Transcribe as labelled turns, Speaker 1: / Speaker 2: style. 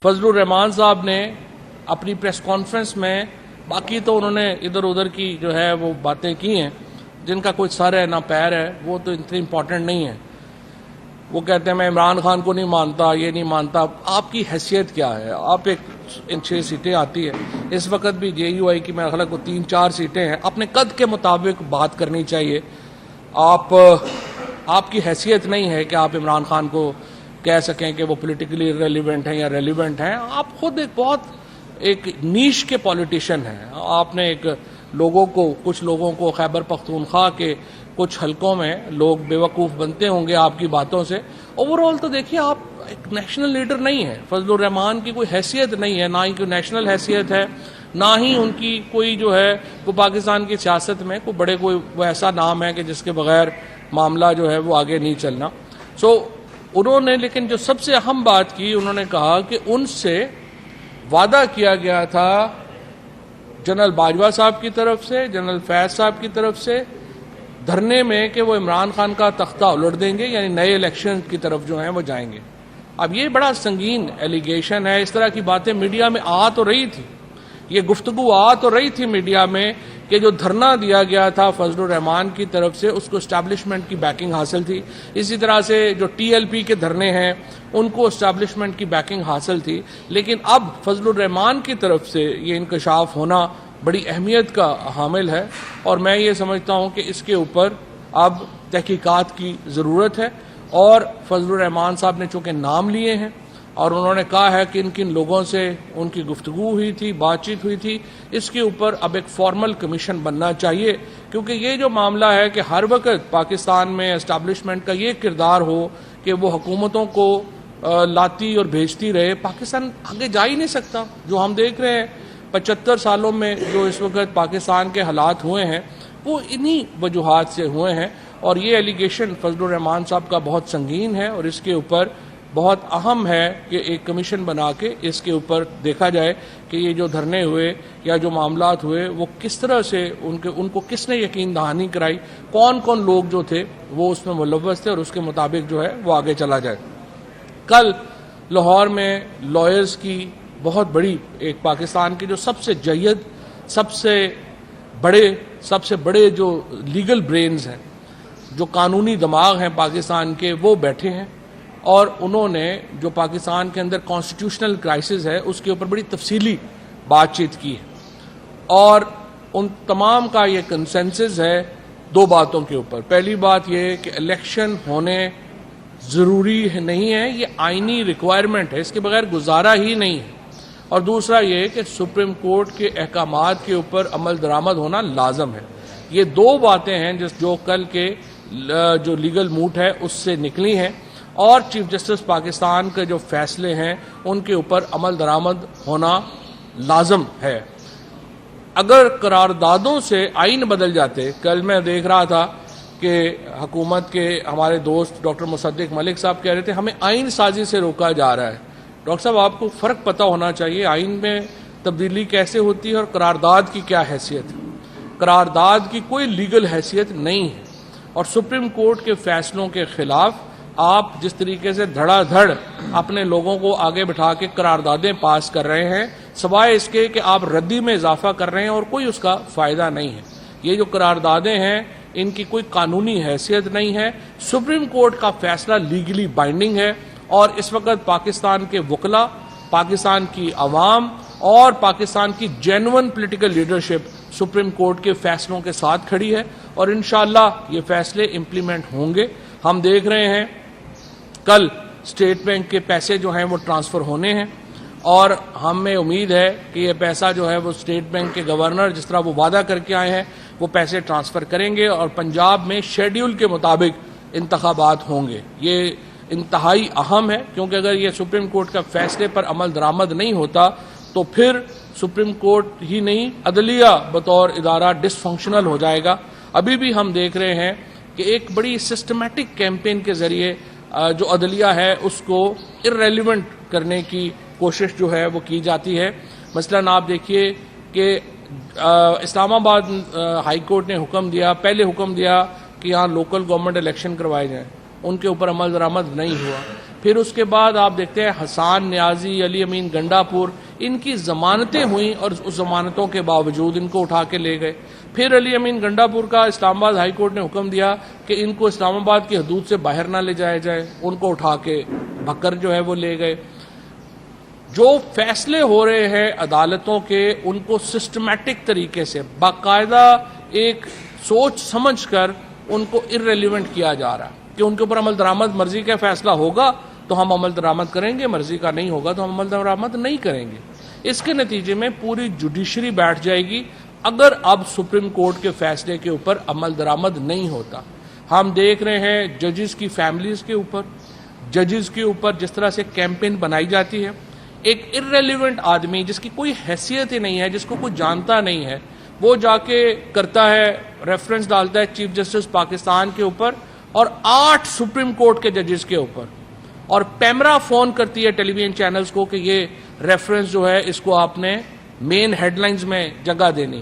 Speaker 1: फजल रहमान साहब ने अपनी प्रेस कॉन्फ्रेंस में, बाकी तो उन्होंने इधर उधर की जो है वो बातें की हैं जिनका कोई सर है ना पैर है, वो तो इतनी इम्पोर्टेंट नहीं है। वो कहते हैं मैं इमरान खान को नहीं मानता, ये नहीं मानता। आपकी हैसियत क्या है? आप एक इन 6 सीटें आती है, इस वक्त भी JUI की मेरे ख्याल को 3-4 सीटें हैं। अपने कद के मुताबिक बात करनी चाहिए। आपकी हैसियत नहीं है कि आप इमरान खान को कह सकें कि वो पॉलिटिकली रेलिवेंट हैं या रेलिवेंट हैं। आप खुद एक बहुत एक नीश के पॉलिटिशियन हैं। आपने एक कुछ लोगों को खैबर पख्तूनख्वा के कुछ हलकों में लोग बेवकूफ़ बनते होंगे आपकी बातों से। ओवरऑल तो देखिए, आप एक नेशनल लीडर नहीं है। फजल रहमान की कोई हैसियत नहीं है, ना ही कोई नेशनल हैसियत है, ना ही उनकी कोई जो है वो पाकिस्तान की सियासत में कोई वो ऐसा नाम है कि जिसके बगैर मामला जो है वो आगे नहीं चलना। उन्होंने लेकिन जो सबसे अहम बात की, उन्होंने कहा कि उनसे वादा किया गया था जनरल बाजवा साहब की तरफ से, जनरल फैज साहब की तरफ से धरने में कि वो इमरान खान का तख्ता उलट देंगे, यानी नए इलेक्शन की तरफ जो हैं वो जाएंगे। अब ये बड़ा संगीन एलिगेशन है। इस तरह की बातें मीडिया में आ तो रही थी, ये गुफ्तगू आ तो रही थी मीडिया में कि जो धरना दिया गया था फजल रहमान की तरफ से उसको एस्टैब्लिशमेंट की बैकिंग हासिल थी। इसी तरह से जो TLP के धरने हैं उनको एस्टैब्लिशमेंट की बैकिंग हासिल थी। लेकिन अब फजल रहमान की तरफ से ये इंकशाफ होना बड़ी अहमियत का हामिल है, और मैं ये समझता हूँ कि इसके ऊपर अब तहकीकात की ज़रूरत है। और फजल रहमान साहब ने चूँकि नाम लिए हैं और उन्होंने कहा है कि किन लोगों से उनकी गुफ्तगू हुई थी, बातचीत हुई थी, इसके ऊपर अब एक फॉर्मल कमीशन बनना चाहिए। क्योंकि ये जो मामला है कि हर वक्त पाकिस्तान में एस्टैब्लिशमेंट का ये किरदार हो कि वो हुकूमतों को लाती और भेजती रहे, पाकिस्तान आगे जा ही नहीं सकता। जो हम देख रहे हैं 75 सालों में जो इस वक्त पाकिस्तान के हालात हुए हैं वो इन्हीं वजूहात से हुए हैं। और ये एलिगेशन फजल रहमान साहब का बहुत संगीन है, और इसके ऊपर बहुत अहम है कि एक कमीशन बना के इसके ऊपर देखा जाए कि ये जो धरने हुए या जो मामलात हुए वो किस तरह से उनको किसने यकीन दहानी कराई, कौन कौन लोग जो थे वो उसमें मुलव्वस थे, और उसके मुताबिक जो है वो आगे चला जाए। कल लाहौर में लॉयर्स की बहुत बड़ी एक पाकिस्तान के जो सबसे जयद, सबसे बड़े जो लीगल ब्रेन्स हैं, जो कानूनी दिमाग हैं पाकिस्तान के, वो बैठे हैं और उन्होंने जो पाकिस्तान के अंदर कॉन्स्टिट्यूशनल क्राइसिस है उसके ऊपर बड़ी तफसीली बातचीत की है। और उन तमाम का ये कंसेंसस है 2 बातों के ऊपर। पहली बात ये कि इलेक्शन होने ज़रूरी नहीं है, ये आइनी रिक्वायरमेंट है, इसके बगैर गुजारा ही नहीं है। और दूसरा ये कि सुप्रीम कोर्ट के अहकामात के ऊपर अमल दरामद होना लाजम है। ये 2 बातें हैं जो कल के जो लीगल मूड है उससे निकली हैं, और चीफ जस्टिस पाकिस्तान के जो फैसले हैं उनके ऊपर अमल दरामद होना लाजम है। अगर करारदादों से आइन बदल जाते, कल मैं देख रहा था कि हुकूमत के हमारे दोस्त डॉक्टर मुसद्दिक मलिक साहब कह रहे थे हमें आइन साजी से रोका जा रहा है। डॉक्टर साहब, आपको फ़र्क पता होना चाहिए आइन में तब्दीली कैसे होती है और करारदाद की क्या हैसियत है। करारदाद की कोई लीगल हैसियत नहीं है, और सुप्रीम कोर्ट के फैसलों के खिलाफ आप जिस तरीके से धड़ाधड़ अपने लोगों को आगे बिठा के करारदादें पास कर रहे हैं, सिवाय इसके कि आप रद्दी में इजाफा कर रहे हैं और कोई उसका फ़ायदा नहीं है। ये जो करारदादें हैं इनकी कोई कानूनी हैसियत नहीं है। सुप्रीम कोर्ट का फैसला लीगली बाइंडिंग है, और इस वक्त पाकिस्तान के वकला, पाकिस्तान की आवाम और पाकिस्तान की genuine political leadership supreme court के फैसलों के साथ खड़ी है, और इंशाअल्लाह ये फैसले इम्प्लीमेंट होंगे। हम देख रहे हैं कल स्टेट बैंक के पैसे जो हैं वो ट्रांसफ़र होने हैं, और हमें उम्मीद है कि ये पैसा जो है वो स्टेट बैंक के गवर्नर जिस तरह वो वादा करके आए हैं वो पैसे ट्रांसफ़र करेंगे, और पंजाब में शेड्यूल के मुताबिक इंतखाबात होंगे। ये इंतहाई अहम है, क्योंकि अगर ये सुप्रीम कोर्ट का फैसले पर अमल दरामद नहीं होता तो फिर सुप्रीम कोर्ट ही नहीं, अदलिया बतौर इदारा डिसफंक्शनल हो जाएगा। अभी भी हम देख रहे हैं कि एक बड़ी सिस्टमेटिक कैंपेन के ज़रिए जो अदलिया है उसको इर्रेलेवेंट करने की कोशिश जो है वो की जाती है। मसलन आप देखिए कि इस्लामाबाद हाई कोर्ट ने पहले हुक्म दिया कि यहाँ लोकल गवर्नमेंट इलेक्शन करवाए जाएं, उनके ऊपर अमल दरामद नहीं हुआ। پھر اس کے بعد آپ دیکھتے ہیں حسان نیازی، علی امین گنڈا پور، ان کی ضمانتیں ہوئیں اور اس ضمانتوں کے باوجود ان کو اٹھا کے لے گئے. پھر علی امین گنڈا پور کا اسلام آباد ہائی کورٹ نے حکم دیا کہ ان کو اسلام آباد کی حدود سے باہر نہ لے جایا جائے، ان کو اٹھا کے بھکر جو ہے وہ لے گئے. جو فیصلے ہو رہے ہیں عدالتوں کے، ان کو سسٹمیٹک طریقے سے باقاعدہ ایک سوچ سمجھ کر ان کو ارریلیونٹ کیا جا رہا ہے کہ ان کے اوپر عمل درآمد، مرضی کا فیصلہ ہوگا تو ہم عمل درآمد کریں گے، مرضی کا نہیں ہوگا تو ہم عمل درآمد نہیں کریں گے. اس کے نتیجے میں پوری جوڈیشری بیٹھ جائے گی اگر اب سپریم کورٹ کے فیصلے کے اوپر عمل درآمد نہیں ہوتا. ہم دیکھ رہے ہیں ججز کی فیملیز کے اوپر، ججز کے اوپر جس طرح سے کیمپین بنائی جاتی ہے. ایک ارریلیونٹ آدمی جس کی کوئی حیثیت ہی نہیں ہے، جس کو کوئی جانتا نہیں ہے، وہ جا کے کرتا ہے، ریفرنس ڈالتا ہے چیف جسٹس پاکستان کے اوپر اور 8 سپریم کورٹ کے ججز کے اوپر، اور پیمرا فون کرتی ہے ٹیلی ویژن چینلز کو کہ یہ ریفرنس جو ہے اس کو آپ نے مین ہیڈ لائنز میں جگہ دینی.